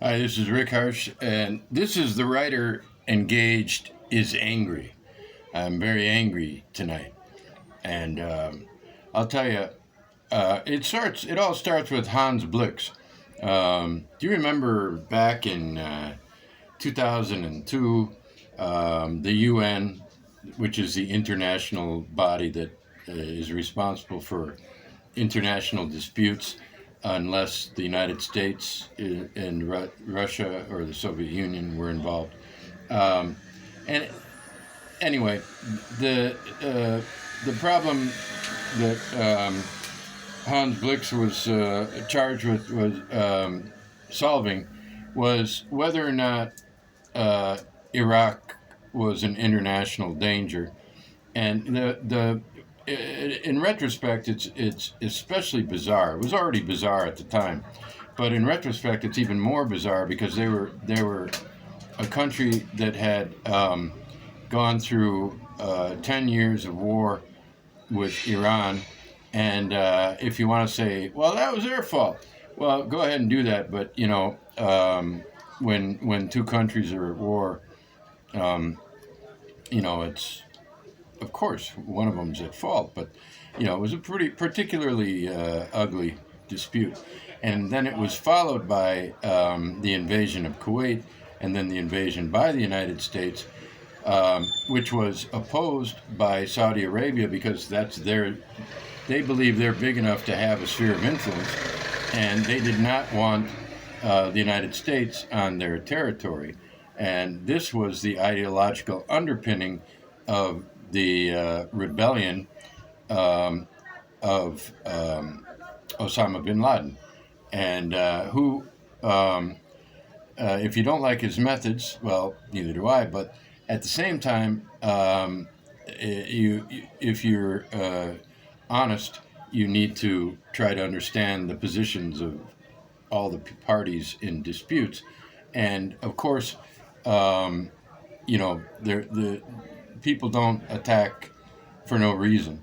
Hi, this is Rick Harsh, and this is the writer Engaged is Angry. I'm very angry tonight, and I'll tell you, it all starts with Hans Blix. Do you remember back in 2002, the UN, which is the international body that is responsible for international disputes, unless the United States and Russia or the Soviet Union were involved. And anyway, the problem that Hans Blix was charged with was solving was whether or not Iraq was an international danger, and the in retrospect, it's especially bizarre. It was already bizarre at the time, but in retrospect, it's even more bizarre because they were a country that had gone through 10 years of war with Iran, and if you want to say, well, that was their fault, well, go ahead and do that. But when two countries are at war, it's of course one of them's at fault, but it was a pretty particularly ugly dispute, and then it was followed by the invasion of Kuwait, and then the invasion by the United States, which was opposed by Saudi Arabia because they believe they're big enough to have a sphere of influence, and they did not want the United States on their territory, and this was the ideological underpinning of the rebellion of Osama bin Laden, and if you don't like his methods, well, neither do I. But at the same time, if you're honest, you need to try to understand the positions of all the parties in disputes, and of course, the people don't attack for no reason,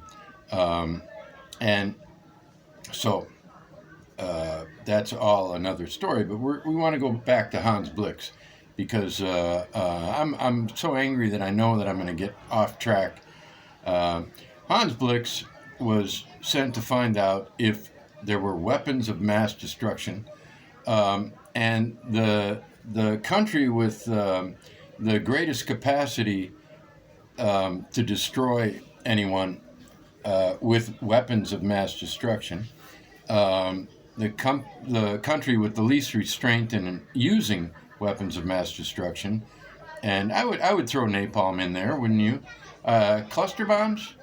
and so that's all another story. But we want to go back to Hans Blix because I'm so angry that I know that I'm going to get off track. Hans Blix was sent to find out if there were weapons of mass destruction, and the country with the greatest capacity to destroy anyone with weapons of mass destruction, the country with the least restraint in using weapons of mass destruction, and I would throw napalm in there, wouldn't you? Cluster bombs?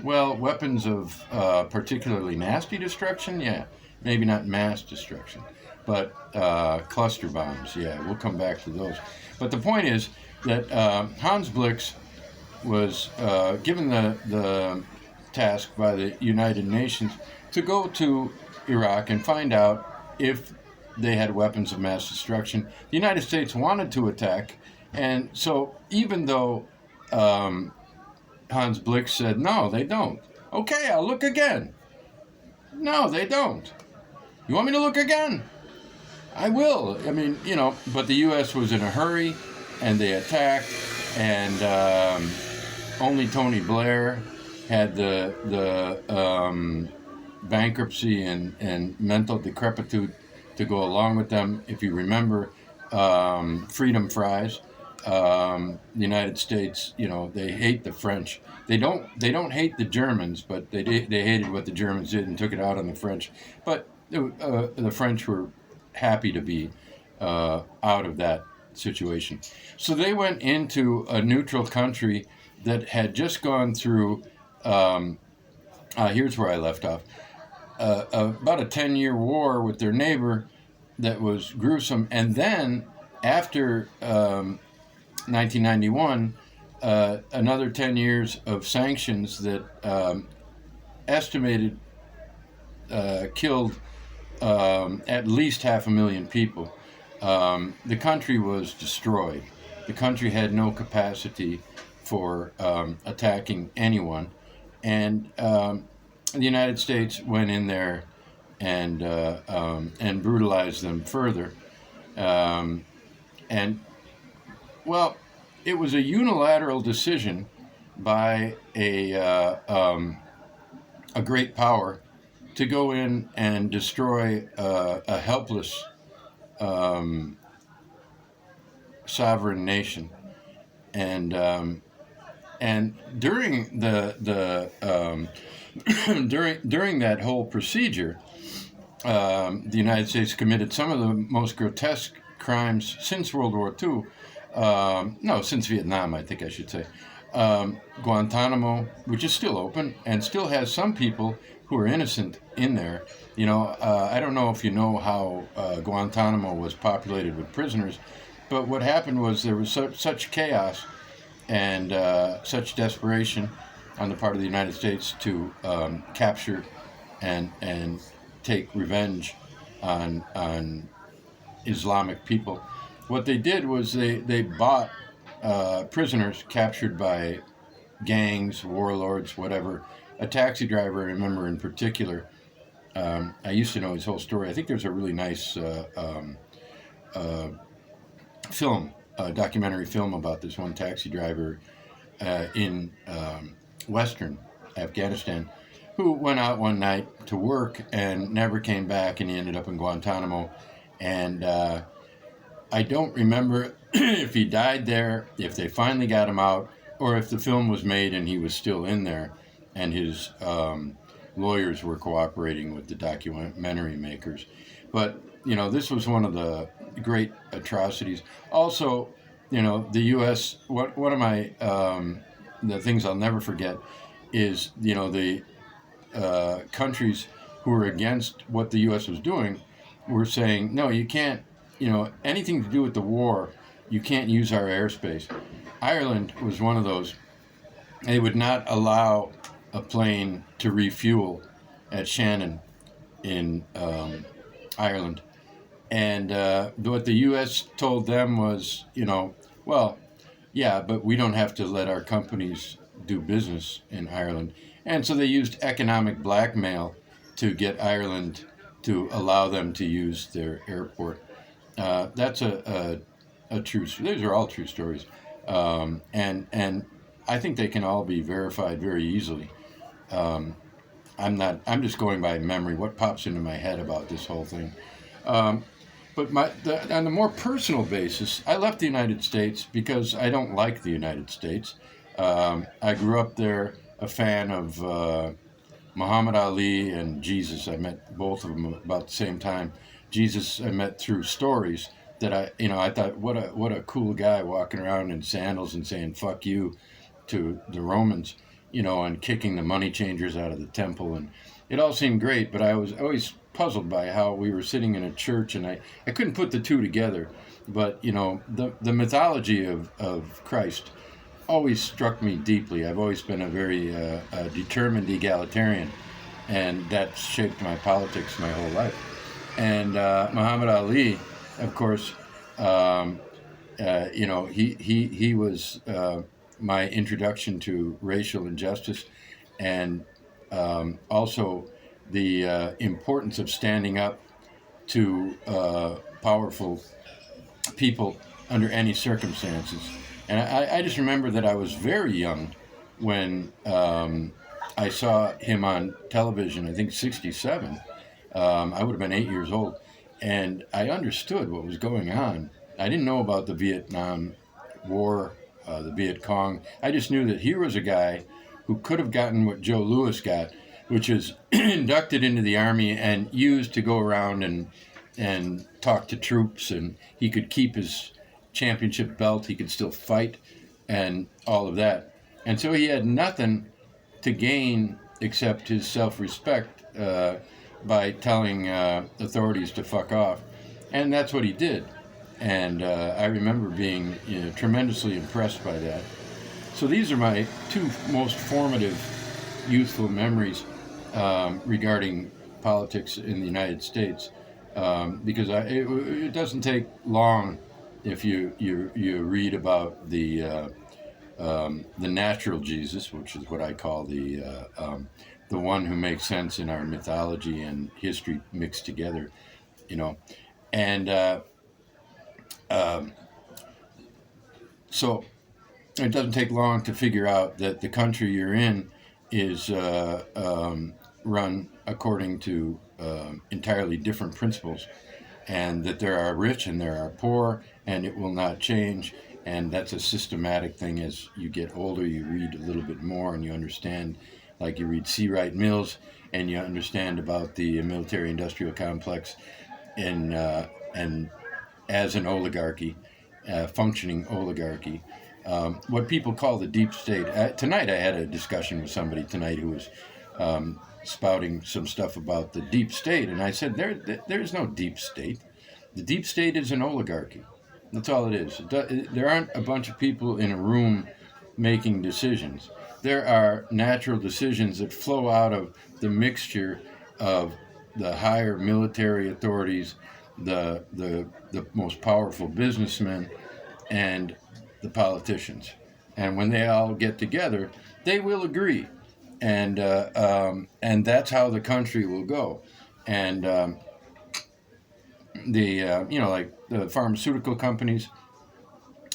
Well, weapons of particularly nasty destruction, yeah. Maybe not mass destruction, but cluster bombs, yeah. We'll come back to those. But the point is that Hans Blix was given the task by the United Nations to go to Iraq and find out if they had weapons of mass destruction. The United States wanted to attack, and so even though Hans Blix said, no, they don't. Okay, I'll look again. No, they don't. You want me to look again? I will. I mean, but the U.S. was in a hurry, and they attacked, and only Tony Blair had the bankruptcy and mental decrepitude to go along with them. If you remember, freedom fries. The United States, they hate the French. They don't hate the Germans, but they hated what the Germans did and took it out on the French. But the French were happy to be out of that situation. So they went into a neutral country that had just gone through. Here's where I left off. About a 10-year war with their neighbor that was gruesome, and then after 1991, another 10 years of sanctions that estimated killed at least 500,000 people. The country was destroyed. The country had no capacity for attacking anyone, and the United States went in there and brutalized them further. Um, and, well, it was a unilateral decision by a great power to go in and destroy a helpless um, sovereign nation. And during during that whole procedure, the United States committed some of the most grotesque crimes since World War II. No, since Vietnam, I think I should say. Guantanamo, which is still open and still has some people who are innocent in there. I don't know if you know how Guantanamo was populated with prisoners, but what happened was there was such chaos and such desperation on the part of the United States to capture and take revenge on Islamic people. What they did was they bought prisoners captured by gangs, warlords, whatever. A taxi driver, I remember in particular. I used to know his whole story. I think there's a really nice documentary film about this one taxi driver in Western Afghanistan who went out one night to work and never came back, and he ended up in Guantanamo. And I don't remember if he died there, if they finally got him out, or if the film was made and he was still in there and his lawyers were cooperating with the documentary makers. But, this was one of the great atrocities. Also, the U.S., one of my, the things I'll never forget is, the countries who were against what the U.S. was doing were saying, no, you can't, anything to do with the war, you can't use our airspace. Ireland was one of those. They would not allow a plane to refuel at Shannon in Ireland. And what the U.S. told them was, well, yeah, but we don't have to let our companies do business in Ireland. And so they used economic blackmail to get Ireland to allow them to use their airport. That's a true. These are all true stories, and I think they can all be verified very easily. I'm just going by memory. What pops into my head about this whole thing? But on the more personal basis, I left the United States because I don't like the United States. I grew up there, a fan of Muhammad Ali and Jesus. I met both of them about the same time. Jesus I met through stories that I thought, what a cool guy walking around in sandals and saying "fuck you" to the Romans, and kicking the money changers out of the temple, and it all seemed great. But I was always puzzled by how we were sitting in a church, and I couldn't put the two together. But the mythology of Christ always struck me deeply. I've always been a very determined egalitarian, and that shaped my politics my whole life. And Muhammad Ali, of course, he was my introduction to racial injustice, and also the importance of standing up to powerful people under any circumstances. And I just remember that I was very young when I saw him on television, I think 1967. I would have been 8 years old, and I understood what was going on. I didn't know about the Vietnam War, the Viet Cong. I just knew that he was a guy who could have gotten what Joe Louis got, which is inducted into the Army and used to go around and talk to troops, and he could keep his championship belt, he could still fight, and all of that. And so he had nothing to gain except his self-respect by telling authorities to fuck off. And that's what he did. And I remember being tremendously impressed by that. So these are my two most formative youthful memories regarding politics in the United States, because it doesn't take long if you read about the natural Jesus, which is what I call the one who makes sense in our mythology and history mixed together, and Um, so it doesn't take long to figure out that the country you're in is run according to entirely different principles, and that there are rich and there are poor, and it will not change. And that's a systematic thing. As you get older, you read a little bit more and you understand, like you read C. Wright Mills, and you understand about the military-industrial complex, and as an oligarchy, functioning oligarchy. What people call the deep state. Tonight I had a discussion with somebody tonight who was spouting some stuff about the deep state, and I said, there's no deep state. The deep state is an oligarchy. That's all it is. There aren't a bunch of people in a room making decisions. There are natural decisions that flow out of the mixture of the higher military authorities, the most powerful businessmen, and the politicians. And when they all get together, they will agree, and that's how the country will go. And like the pharmaceutical companies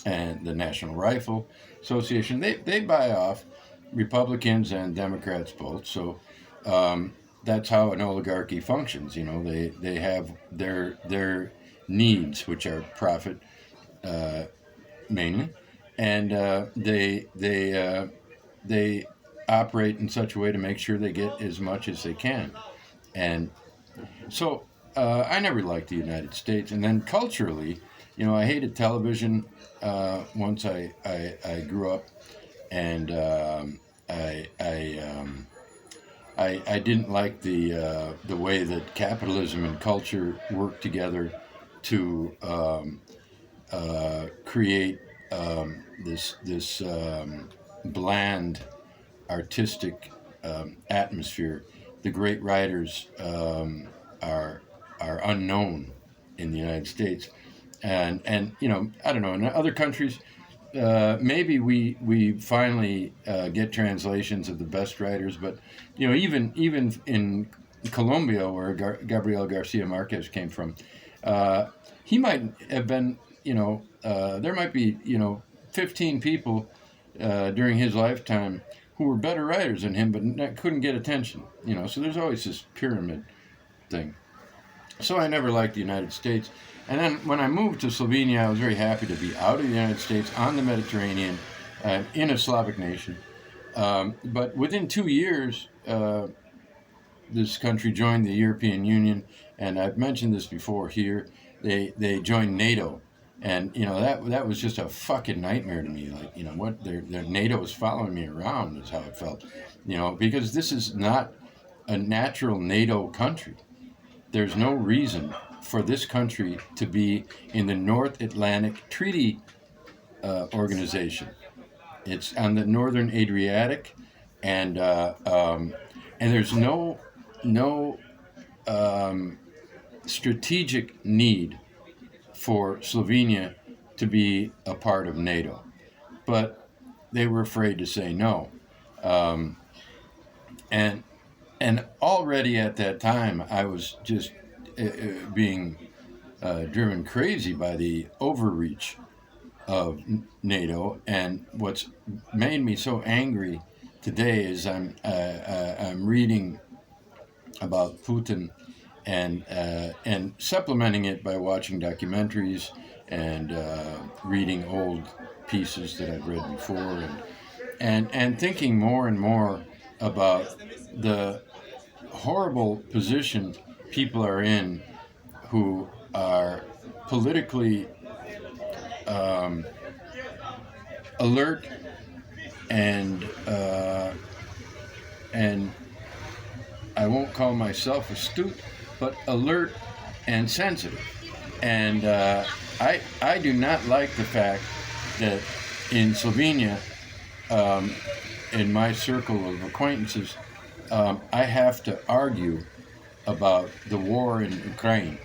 and the National Rifle Association, they buy off Republicans and Democrats both. So that's how an oligarchy functions. They have their needs, which are profit mainly, and they operate in such a way to make sure they get as much as they can. And so I never liked the United States. And then culturally, I hated television once I grew up, and I didn't like the way that capitalism and culture work together to create this bland, artistic atmosphere. The great writers are unknown in the United States, and I don't know, in other countries maybe we finally get translations of the best writers, but even in Colombia, where Gabriel Garcia Marquez came from, he might have been, there might be 15 people during his lifetime who were better writers than him, but couldn't get attention. So there's always this pyramid thing. So I never liked the United States. And then when I moved to Slovenia, I was very happy to be out of the United States, on the Mediterranean, in a Slavic nation. But within 2 years, this country joined the European Union, and I've mentioned this before here. They joined NATO, and that was just a fucking nightmare to me. Like, what their NATO was following me around is how it felt. Because this is not a natural NATO country. There's no reason for this country to be in the North Atlantic Treaty Organization. It's on the Northern Adriatic, and there's no strategic need for Slovenia to be a part of NATO. But they were afraid to say no. And already at that time, I was just being driven crazy by the overreach of NATO. And what's made me so angry today is I'm reading about Putin and supplementing it by watching documentaries and reading old pieces that I've read before, and thinking more and more about the horrible position people are in who are politically alert and I won't call myself astute, but alert and sensitive. And I do not like the fact that in Slovenia, in my circle of acquaintances, I have to argue about the war in Ukraine.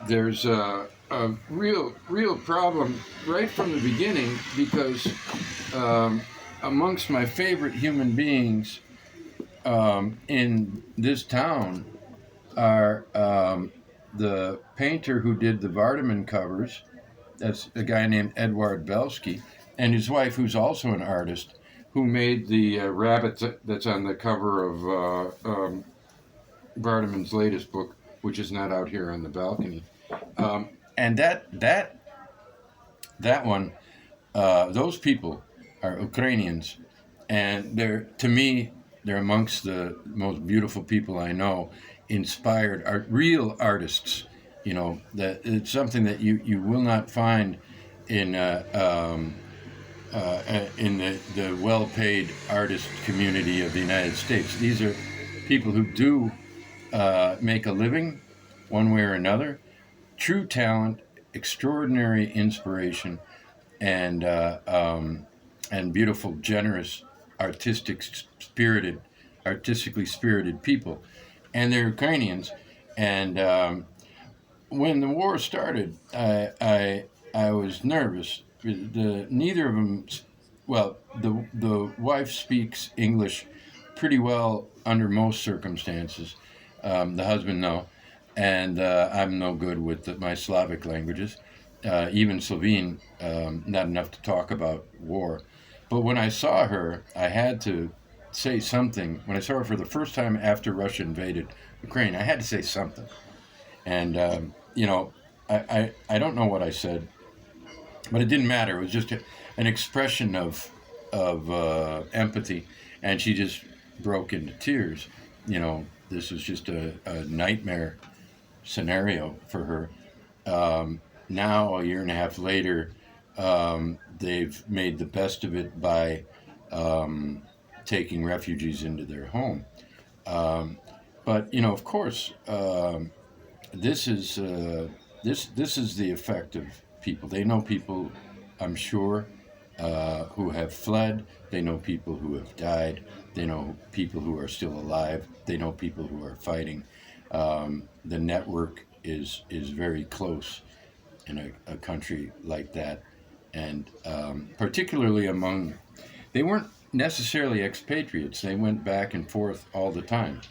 There's a real problem right from the beginning, because amongst my favorite human beings in this town are the painter who did the Vardaman covers, that's a guy named Edward Belsky, and his wife, who's also an artist, who made the rabbit that's on the cover of Vardaman's latest book, which is not out here on the balcony. And that one, those people are Ukrainians, and to me, they're amongst the most beautiful people I know. Inspired art, real artists. That it's something that you will not find in the well-paid artist community of the United States. These are people who do make a living, one way or another. True talent, extraordinary inspiration, and beautiful, generous, artistically spirited people, and they're Ukrainians. And when the war started, I was nervous. Neither of them. Well, the wife speaks English pretty well under most circumstances. The husband, no. And I'm no good with my Slavic languages. Even Slovene, not enough to talk about war. But when I saw her, I had to say something. When I saw her for the first time after Russia invaded Ukraine, I had to say something. And, I don't know what I said, but it didn't matter. It was just an expression of empathy. And she just broke into tears. This was just a nightmare scenario for her. Now, a year and a half later, they've made the best of it by taking refugees into their home. But of course, this is the effect of people. They know people, I'm sure, who have fled. They know people who have died. They know people who are still alive. They know people who are fighting. The network is very close in a country like that, and particularly they weren't necessarily expatriates. They went back and forth all the time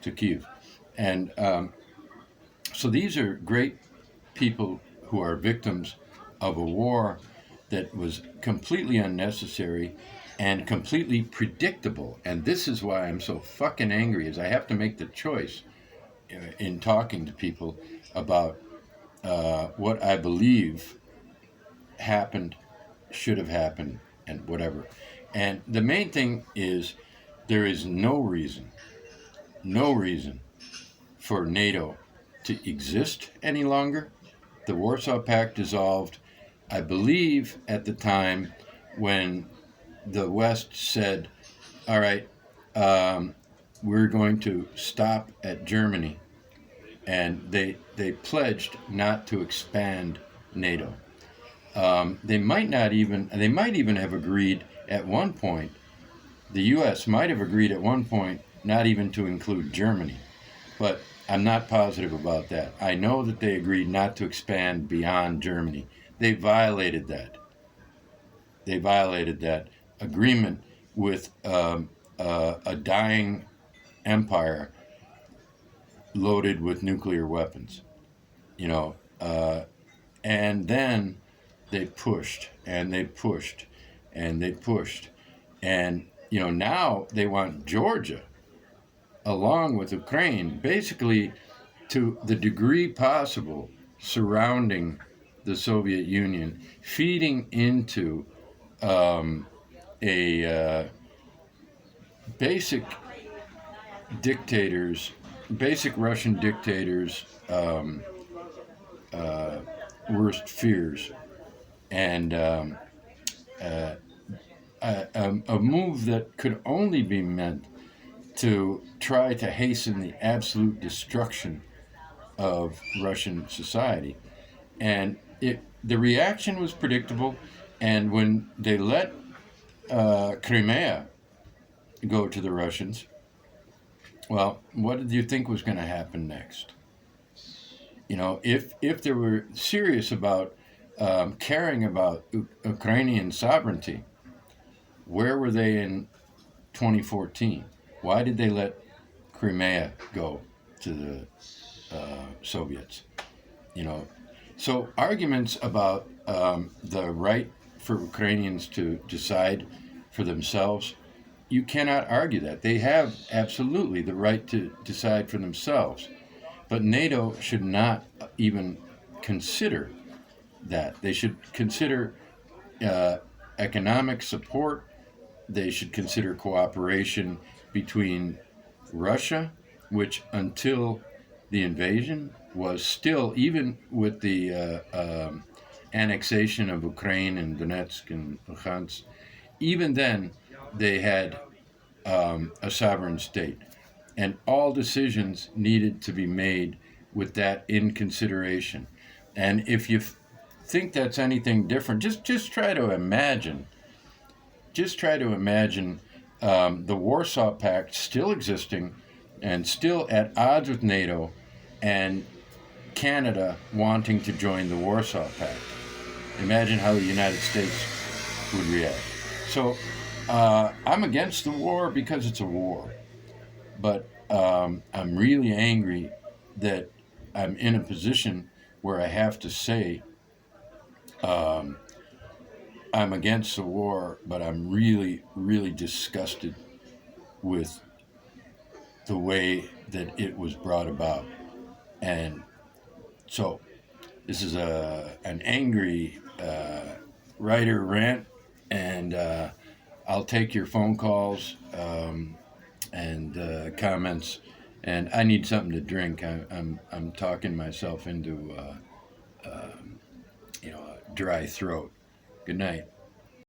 to Kyiv. And so these are great people who are victims of a war that was completely unnecessary and completely predictable. And this is why I'm so fucking angry, is I have to make the choice in talking to people about what I believe happened, should have happened, and whatever. And the main thing is there is no reason for NATO to exist any longer. The Warsaw Pact dissolved, I believe, at the time when the West said, all right, we're going to stop at Germany. And they pledged not to expand NATO. They might even have agreed at one point, the U.S. might have agreed at one point not even to include Germany. But I'm not positive about that. I know that they agreed not to expand beyond Germany. They violated that. They violated that agreement with a dying empire loaded with nuclear weapons, and then they pushed and they pushed and they pushed, and now they want Georgia along with Ukraine, basically to the degree possible surrounding the Soviet Union, feeding into a basic Russian dictators' worst fears, and a move that could only be meant to try to hasten the absolute destruction of Russian society. And the reaction was predictable, and when they let Crimea go to the Russians, well, what did you think was going to happen next? If they were serious about caring about Ukrainian sovereignty, where were they in 2014? Why did they let Crimea go to the Soviets? you know, so arguments about the right for Ukrainians to decide for themselves, you cannot argue that. They have absolutely the right to decide for themselves. But NATO should not even consider that. They should consider economic support. They should consider cooperation between Russia, which until the invasion was still, even with the annexation of Ukraine and Donetsk and Luhansk, even then they had a sovereign state. And all decisions needed to be made with that in consideration. And if you think that's anything different, just try to imagine. Just try to imagine the Warsaw Pact still existing and still at odds with NATO, and Canada wanting to join the Warsaw Pact. Imagine how the United States would react. So I'm against the war because it's a war. But I'm really angry that I'm in a position where I have to say I'm against the war, but I'm really, really disgusted with the way that it was brought about. And so this is an angry writer rant, and I'll take your phone calls and comments. And I need something to drink. I'm talking myself into a dry throat. Good night.